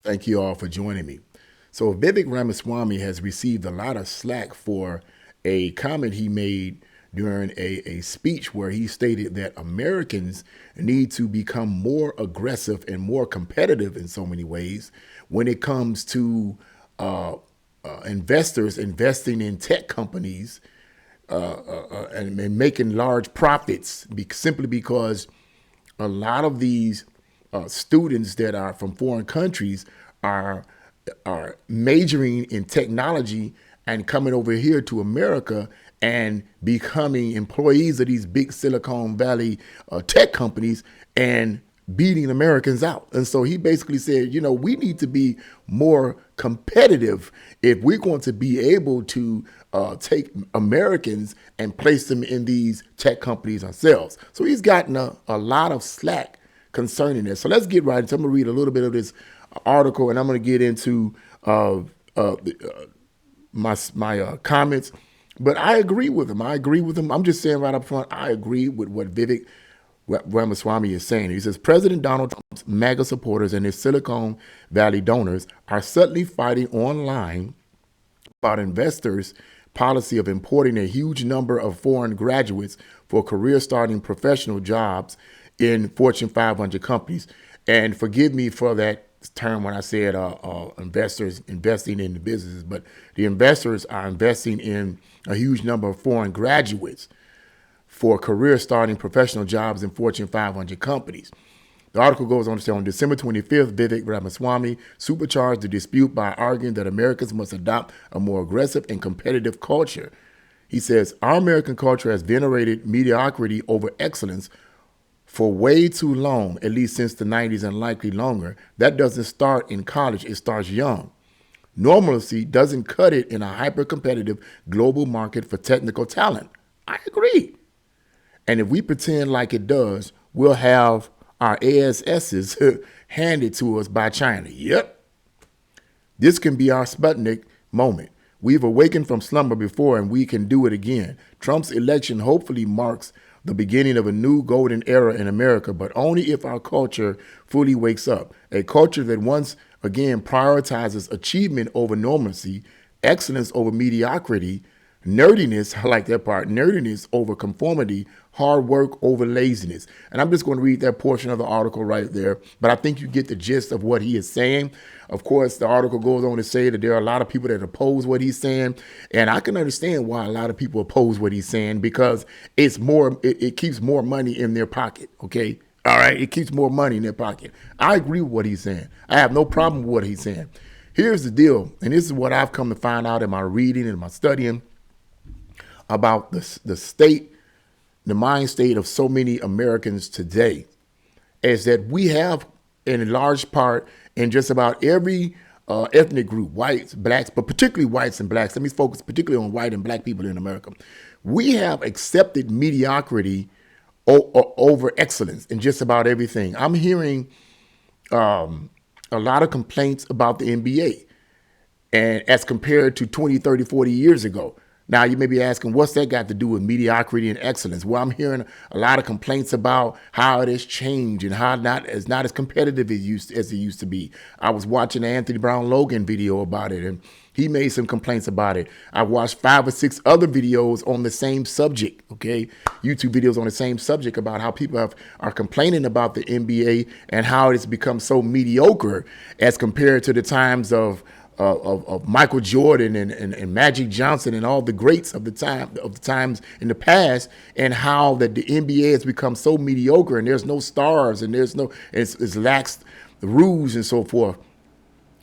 Thank you all for joining me. So Vivek Ramaswamy has received a lot of slack for a comment he made during a speech where he stated that Americans need to become more aggressive and more competitive in so many ways when it comes to investors investing in tech companies and making large profits simply because a lot of these students that are from foreign countries are majoring in technology and coming over here to America and becoming employees of these big Silicon Valley tech companies and beating Americans out. And so he basically said, you know, we need to be more competitive if we're going to be able to take Americans and place them in these tech companies ourselves. So he's gotten a lot of slack concerning this. So let's get right into it. I'm going to read a little bit of this article and I'm going to get into my comments. But I agree with him. I'm just saying right up front, I agree with what Vivek Ramaswamy is saying. He says President Donald Trump's MAGA supporters and his Silicon Valley donors are suddenly fighting online about investors' policy of importing a huge number of foreign graduates for career-starting professional jobs in Fortune 500 companies. And forgive me for that term when I said investors investing in the businesses, but the investors are investing in a huge number of foreign graduates for career-starting professional jobs in Fortune 500 companies. The article goes on to say on December 25th, Vivek Ramaswamy supercharged the dispute by arguing that Americans must adopt a more aggressive and competitive culture. He says, our American culture has venerated mediocrity over excellence for way too long, at least since the 90s and likely longer. That doesn't start in college, it starts young. Normalcy doesn't cut it in a hyper-competitive global market for technical talent. I agree. And if we pretend like it does, we'll have our ASSs handed to us by China. Yep. This can be our Sputnik moment. We've awakened from slumber before and we can do it again. Trump's election hopefully marks the beginning of a new golden era in America, but only if our culture fully wakes up. A culture that once again prioritizes achievement over normalcy, excellence over mediocrity, nerdiness, I like that part, nerdiness over conformity, hard work over laziness. And I'm just going to read that portion of the article right there, but I think you get the gist of what he is saying. Of course, the article goes on to say that there are a lot of people that oppose what he's saying, and I can understand why a lot of people oppose what he's saying because it keeps more money in their pocket, okay? All right, it keeps more money in their pocket. I agree with what he's saying. I have no problem with what he's saying. Here's the deal, and this is what I've come to find out in my reading and my studying about the state, the mind state of so many Americans today, is that we have, in large part, in just about every ethnic group, whites, blacks, but particularly whites and blacks. Let me focus particularly on white and black people in America. We have accepted mediocrity over excellence in just about everything. I'm hearing a lot of complaints about the NBA and as compared to 20, 30, 40 years ago. Now, you may be asking, what's that got to do with mediocrity and excellence? Well, I'm hearing a lot of complaints about how it has changed and how it's not as competitive as it used to be. I was watching the Anthony Brown Logan video about it, and he made some complaints about it. I watched 5 or 6 other videos on the same subject, okay? YouTube videos on the same subject about how people are complaining about the NBA and how it's become so mediocre as compared to the times of Michael Jordan and Magic Johnson and all the greats of the times in the past, and how that the NBA has become so mediocre and there's no stars and it's lax rules and so forth.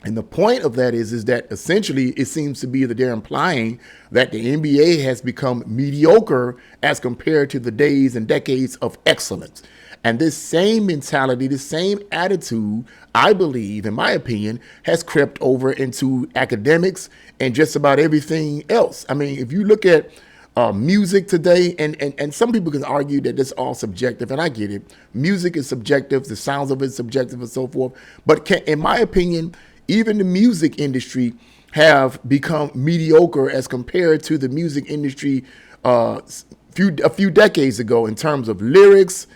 And the point of that is that essentially it seems to be that they're implying that the NBA has become mediocre as compared to the days and decades of excellence. And this same mentality, this same attitude, I believe, in my opinion, has crept over into academics and just about everything else. I mean, if you look at music today, and some people can argue that it's all subjective, and I get it. Music is subjective, the sounds of it is subjective and so forth. But in my opinion, even the music industry have become mediocre as compared to the music industry a few decades ago in terms of lyrics,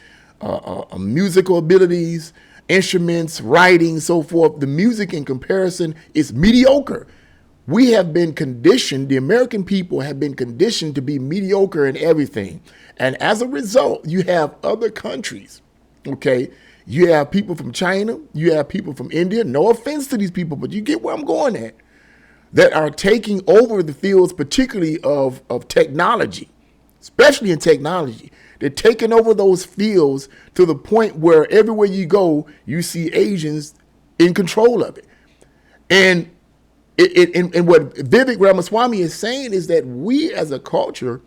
musical abilities, instruments, writing, so forth. The music in comparison is mediocre. We have been conditioned, the American people have been conditioned to be mediocre in everything. And as a result, you have other countries, okay? You have people from China, you have people from India, no offense to these people, but you get where I'm going at, that are taking over the fields, particularly of technology, especially in technology. They're taking over those fields to the point where everywhere you go, you see Asians in control of it. And what Vivek Ramaswamy is saying is that we as a culture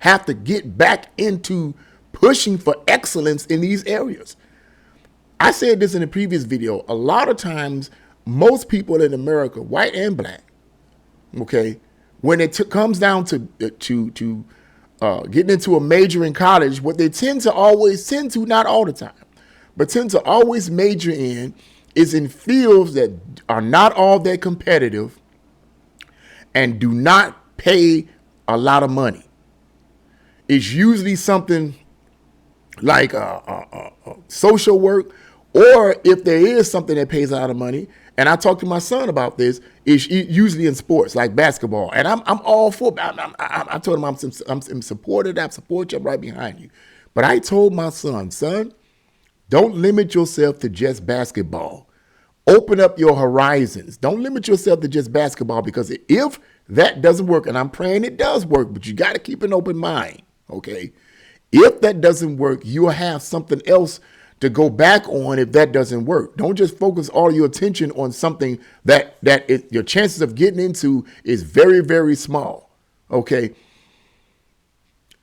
have to get back into pushing for excellence in these areas. I said this in a previous video. A lot of times, most people in America, white and black, okay, when it comes down to getting into a major in college, what they tend to, not all the time, but tend to always major in is in fields that are not all that competitive and do not pay a lot of money. It's usually something like social work, or if there is something that pays a lot of money, and I talked to my son about this, it's usually in sports like basketball, and I'm all for. I told him I'm supported. I support you. I'm right behind you. But I told my son, don't limit yourself to just basketball. Open up your horizons. Don't limit yourself to just basketball, because if that doesn't work, and I'm praying it does work, but you got to keep an open mind, okay? If that doesn't work, you'll have something else to go back on if that doesn't work. Don't just focus all your attention on something that your chances of getting into is very, very small, okay?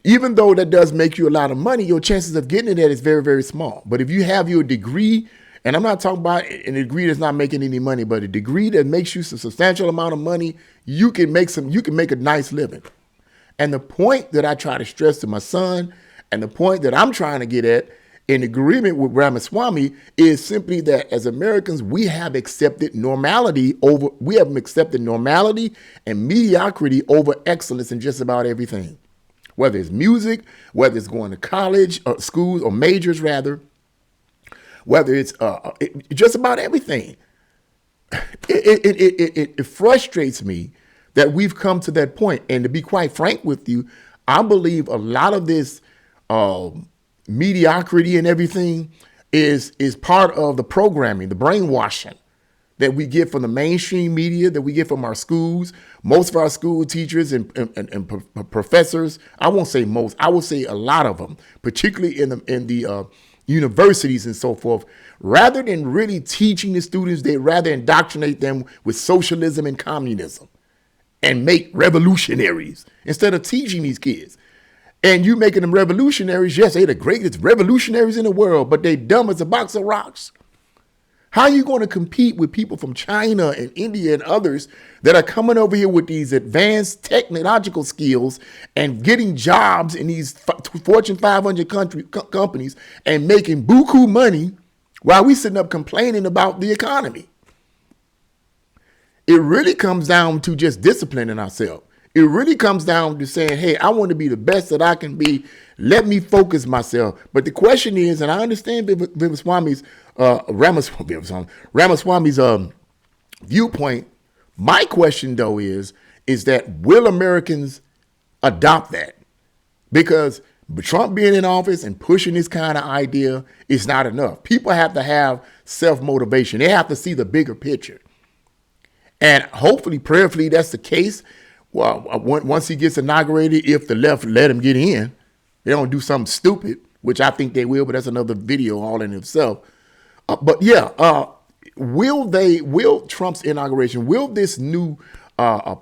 Even though that does make you a lot of money, your chances of getting into that is very, very small. But if you have your degree, and I'm not talking about a degree that's not making any money, but a degree that makes you a substantial amount of money, you can make a nice living. And the point that I try to stress to my son, and the point that I'm trying to get at in agreement with Ramaswamy, is simply that as Americans, we have accepted normality and mediocrity over excellence in just about everything. Whether it's music, whether it's going to college or schools or majors rather, whether it's just about everything. It frustrates me that we've come to that point. And to be quite frank with you, I believe a lot of this mediocrity and everything is part of the programming, the brainwashing that we get from the mainstream media, that we get from our schools. Most of our school teachers and professors, I won't say most, I will say a lot of them, particularly in the universities and so forth, rather than really teaching the students, they rather indoctrinate them with socialism and communism and make revolutionaries instead of teaching these kids. And you making them revolutionaries, yes, they're the greatest revolutionaries in the world, but they dumb as a box of rocks. How are you going to compete with people from China and India and others that are coming over here with these advanced technological skills and getting jobs in these Fortune 500 companies and making buku money while we sitting up complaining about the economy? It really comes down to just disciplining ourselves. It really comes down to saying, hey, I want to be the best that I can be. Let me focus myself. But the question is, and I understand Ramaswamy's viewpoint. My question, though, is that will Americans adopt that? Because Trump being in office and pushing this kind of idea is not enough. People have to have self-motivation. They have to see the bigger picture. And hopefully, prayerfully, that's the case. Well, once he gets inaugurated, if the left let him get in, they don't do something stupid, which I think they will, but that's another video all in itself. Will Trump's inauguration, will this new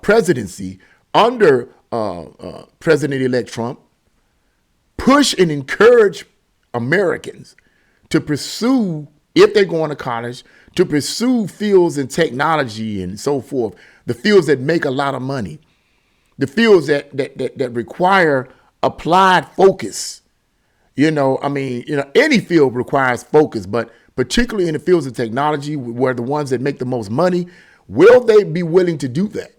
presidency under President-elect Trump push and encourage Americans to pursue, if they're going to college, to pursue fields in technology and so forth, the fields that make a lot of money, the fields that require applied focus? Any field requires focus, but particularly in the fields of technology, where the ones that make the most money, will they be willing to do that?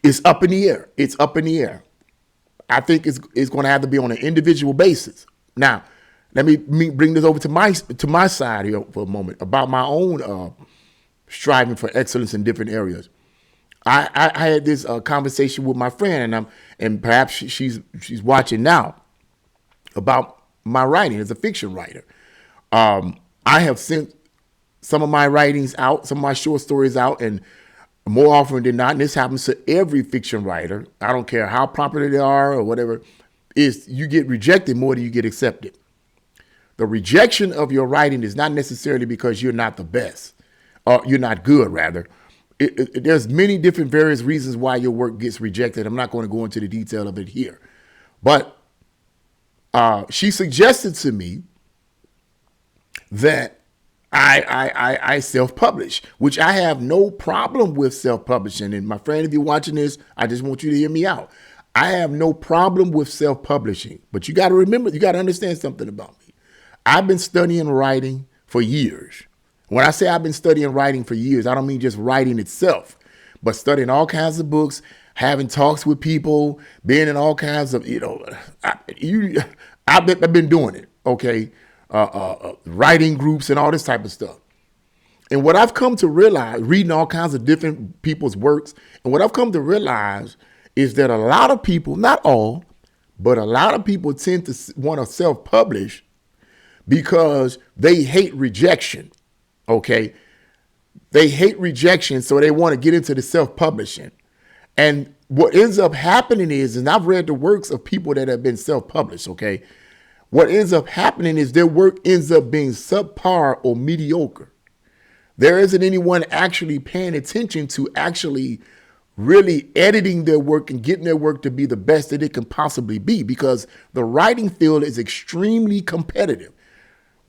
It's up in the air. It's up in the air. I think it's going to have to be on an individual basis. Now, Let me bring this over to my side here for a moment about my own striving for excellence in different areas. I had this conversation with my friend, and perhaps she's watching now, about my writing as a fiction writer. I have sent some of my writings out, some of my short stories out, and more often than not, and this happens to every fiction writer, I don't care how popular they are or whatever, is you get rejected more than you get accepted. The rejection of your writing is not necessarily because you're not the best, or you're not good, rather. There's many different various reasons why your work gets rejected. I'm not going to go into the detail of it here. But she suggested to me that I self-publish, which I have no problem with self-publishing. And my friend, if you're watching this, I just want you to hear me out. I have no problem with self-publishing. But you got to remember, you got to understand something about me. I've been studying writing for years. When I say I've been studying writing for years, I don't mean just writing itself, but studying all kinds of books, having talks with people, being in all kinds of, I've been doing it, okay? Writing groups and all this type of stuff. And what I've come to realize, reading all kinds of different people's works, and what I've come to realize is that a lot of people, not all, but a lot of people tend to want to self-publish because they hate rejection, okay? They hate rejection, so they want to get into the self-publishing. And what ends up happening is, and I've read the works of people that have been self-published, okay? What ends up happening is their work ends up being subpar or mediocre. There isn't anyone actually paying attention to actually really editing their work and getting their work to be the best that it can possibly be, because the writing field is extremely competitive.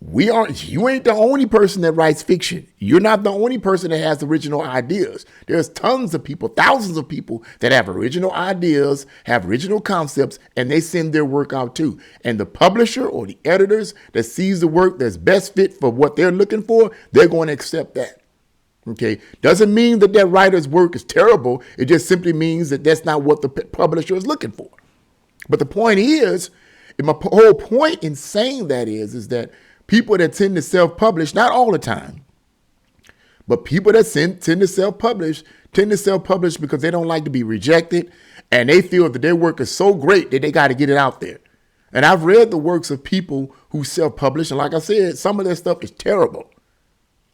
You ain't the only person that writes fiction. You're not the only person that has original ideas. There's tons of people, thousands of people that have original ideas, have original concepts, and they send their work out too. And the publisher or the editors that sees the work that's best fit for what they're looking for, they're going to accept that. Okay. Doesn't mean that that writer's work is terrible. It just simply means that that's not what the publisher is looking for. But the point is, and my whole point in saying that is that people that tend to self-publish, not all the time, but people that tend to self-publish because they don't like to be rejected, and they feel that their work is so great that they got to get it out there. And I've read the works of people who self-publish, and like I said, some of their stuff is terrible.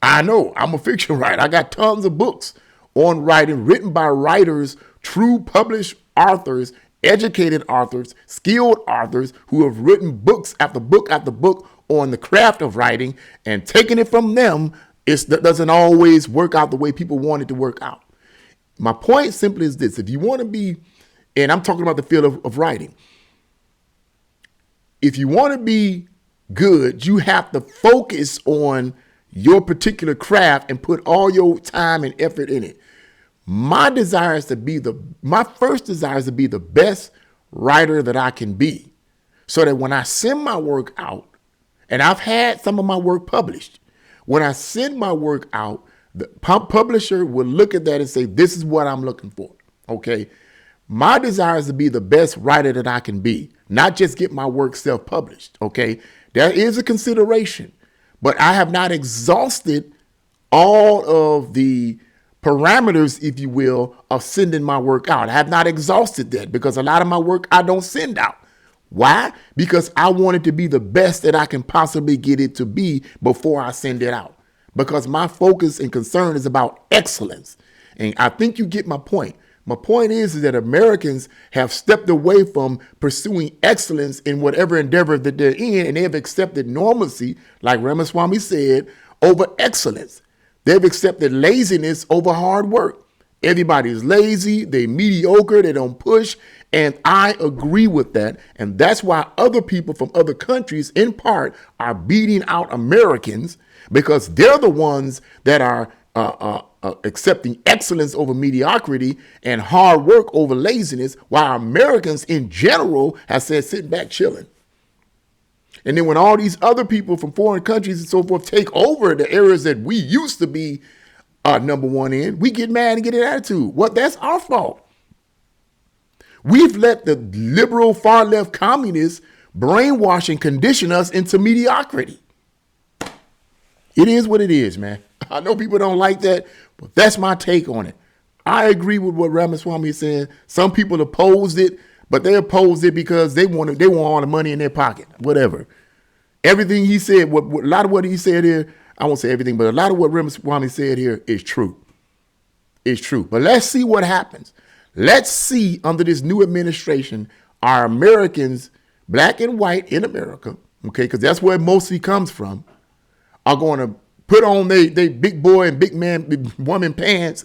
I know, I'm a fiction writer. I got tons of books on writing written by writers, true published authors, educated authors, skilled authors who have written books after book after book on the craft of writing, and taking it from them, that doesn't always work out the way people want it to work out. My point simply is this: if you want to be, and I'm talking about the field of writing, if you want to be good, you have to focus on your particular craft and put all your time and effort in it. My first desire is to be the best writer that I can be, so that when I send my work out, and I've had some of my work published, when I send my work out, the publisher will look at that and say, this is what I'm looking for, okay? My desire is to be the best writer that I can be, not just get my work self-published, okay? There is a consideration, but I have not exhausted all of the parameters, if you will, of sending my work out. I have not exhausted that, because a lot of my work I don't send out. Why? Because I want it to be the best that I can possibly get it to be before I send it out. Because my focus and concern is about excellence. And I think you get my point. My point is that Americans have stepped away from pursuing excellence in whatever endeavor that they're in, and they have accepted normalcy, like Ramaswamy said, over excellence. They've accepted laziness over hard work. Everybody's lazy, they're mediocre, they don't push. And I agree with that. And that's why other people from other countries, in part, are beating out Americans, because they're the ones that are accepting excellence over mediocrity and hard work over laziness, while Americans in general have said, sit back, chilling. And then when all these other people from foreign countries and so forth take over the areas that we used to be number one in, we get mad and get an attitude. Well, that's our fault. We've let the liberal far left communists brainwash and condition us into mediocrity. It is what it is, man. I know people don't like that, but that's my take on it. I agree with what Ramaswamy is saying. Some people opposed it, but they opposed it because they want all the money in their pocket, whatever. Everything he said, a lot of what he said here, I won't say everything, but a lot of what Ramaswamy said here is true. It's true. But let's see what happens. Let's see under this new administration, our Americans, black and white in America, okay, because that's where it mostly comes from, are going to put on they big boy and big man, big woman pants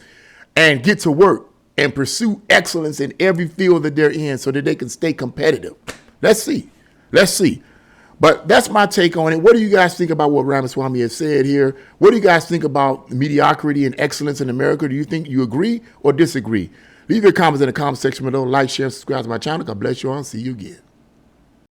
and get to work and pursue excellence in every field that they're in so that they can stay competitive. Let's see. Let's see. But that's my take on it. What do you guys think about what Ramaswamy has said here? What do you guys think about mediocrity and excellence in America? Do you think you agree or disagree? Leave your comments in the comment section below. Like, share, subscribe to my channel. God bless you all and see you again.